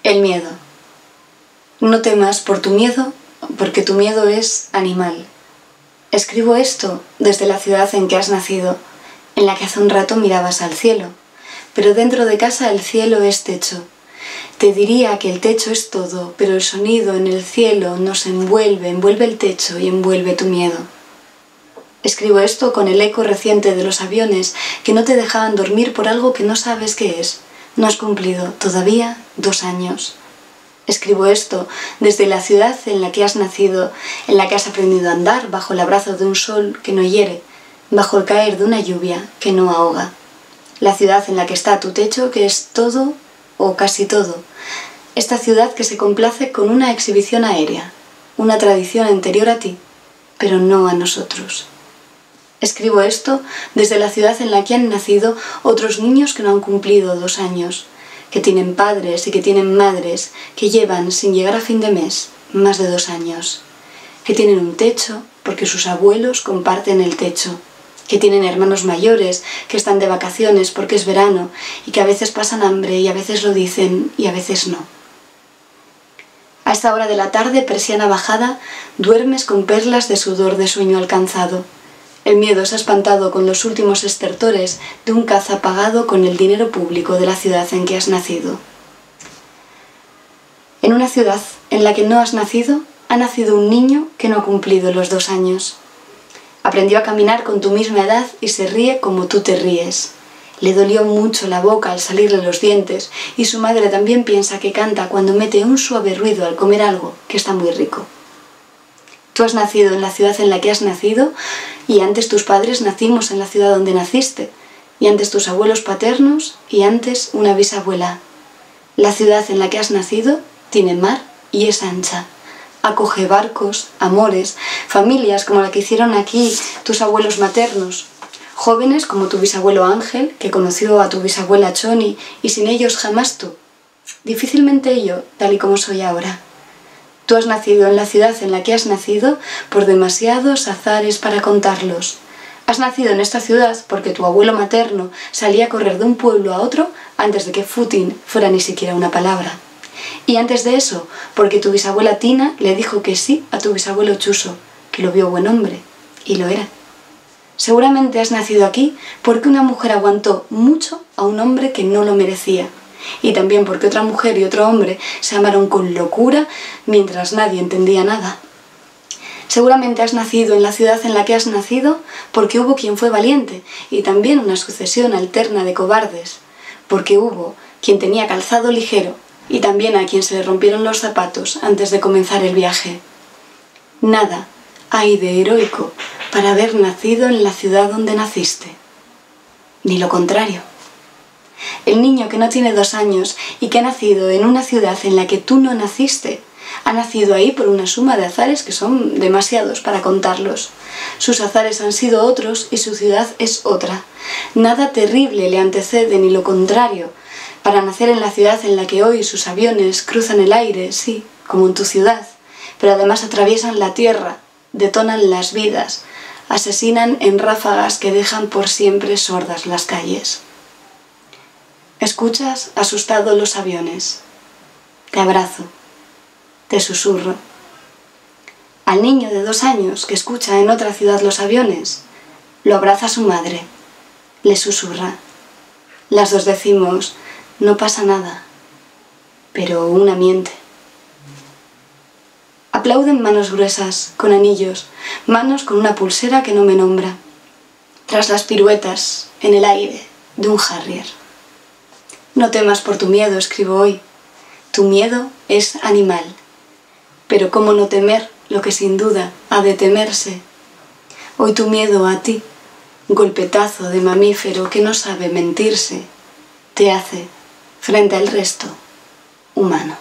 El miedo. No temas por tu miedo, porque tu miedo es animal. Escribo esto desde la ciudad en que has nacido, en la que hace un rato mirabas al cielo, pero dentro de casa el cielo es techo. Te diría que el techo es todo, pero el sonido en el cielo nos envuelve el techo y envuelve tu miedo. Escribo esto con el eco reciente de los aviones que no te dejaban dormir por algo que no sabes qué es. No has cumplido todavía 2 años. Escribo esto desde la ciudad en la que has nacido, en la que has aprendido a andar bajo el abrazo de un sol que no hiere, bajo el caer de una lluvia que no ahoga. La ciudad en la que está tu techo, que es todo o casi todo. Esta ciudad que se complace con una exhibición aérea, una tradición anterior a ti, pero no a nosotros. Escribo esto desde la ciudad en la que han nacido otros niños que no han cumplido 2 años, que tienen padres y que tienen madres que llevan, sin llegar a fin de mes, más de 2 años, que tienen un techo porque sus abuelos comparten el techo, que tienen hermanos mayores que están de vacaciones porque es verano y que a veces pasan hambre y a veces lo dicen y a veces no. A esta hora de la tarde, persiana bajada, duermes con perlas de sudor de sueño alcanzado. El miedo se ha espantado con los últimos estertores de un caza pagado con el dinero público de la ciudad en que has nacido. En una ciudad en la que no has nacido, ha nacido un niño que no ha cumplido los 2 años. Aprendió a caminar con tu misma edad y se ríe como tú te ríes. Le dolió mucho la boca al salirle los dientes y su madre también piensa que canta cuando mete un suave ruido al comer algo que está muy rico. Tú has nacido en la ciudad en la que has nacido y antes tus padres nacimos en la ciudad donde naciste y antes tus abuelos paternos y antes una bisabuela. La ciudad en la que has nacido tiene mar y es ancha. Acoge barcos, amores, familias como la que hicieron aquí tus abuelos maternos, jóvenes como tu bisabuelo Ángel, que conoció a tu bisabuela Choni y sin ellos jamás tú. Difícilmente yo, tal y como soy ahora. Tú has nacido en la ciudad en la que has nacido por demasiados azares para contarlos. Has nacido en esta ciudad porque tu abuelo materno salía a correr de un pueblo a otro antes de que footing fuera ni siquiera una palabra. Y antes de eso, porque tu bisabuela Tina le dijo que sí a tu bisabuelo Chuso, que lo vio buen hombre, y lo era. Seguramente has nacido aquí porque una mujer aguantó mucho a un hombre que no lo merecía. Y también porque otra mujer y otro hombre se amaron con locura mientras nadie entendía nada. Seguramente has nacido en la ciudad en la que has nacido porque hubo quien fue valiente y también una sucesión alterna de cobardes, porque hubo quien tenía calzado ligero y también a quien se le rompieron los zapatos antes de comenzar el viaje. Nada hay de heroico para haber nacido en la ciudad donde naciste, ni lo contrario. El niño que no tiene 2 años y que ha nacido en una ciudad en la que tú no naciste, ha nacido ahí por una suma de azares que son demasiados para contarlos. Sus azares han sido otros y su ciudad es otra. Nada terrible le antecede ni lo contrario para nacer en la ciudad en la que hoy sus aviones cruzan el aire, sí, como en tu ciudad, pero además atraviesan la tierra, detonan las vidas, asesinan en ráfagas que dejan por siempre sordas las calles. Escuchas asustado los aviones. Te abrazo. Te susurro. Al niño de 2 años que escucha en otra ciudad los aviones, lo abraza su madre. Le susurra. Las dos decimos, no pasa nada. Pero una miente. Aplauden manos gruesas, con anillos, manos con una pulsera que no me nombra, tras las piruetas, en el aire, de un harrier. No temas por tu miedo, escribo hoy. Tu miedo es animal. Pero ¿cómo no temer lo que sin duda ha de temerse? Hoy tu miedo a ti, golpetazo de mamífero que no sabe mentirse, te hace, frente al resto, humano.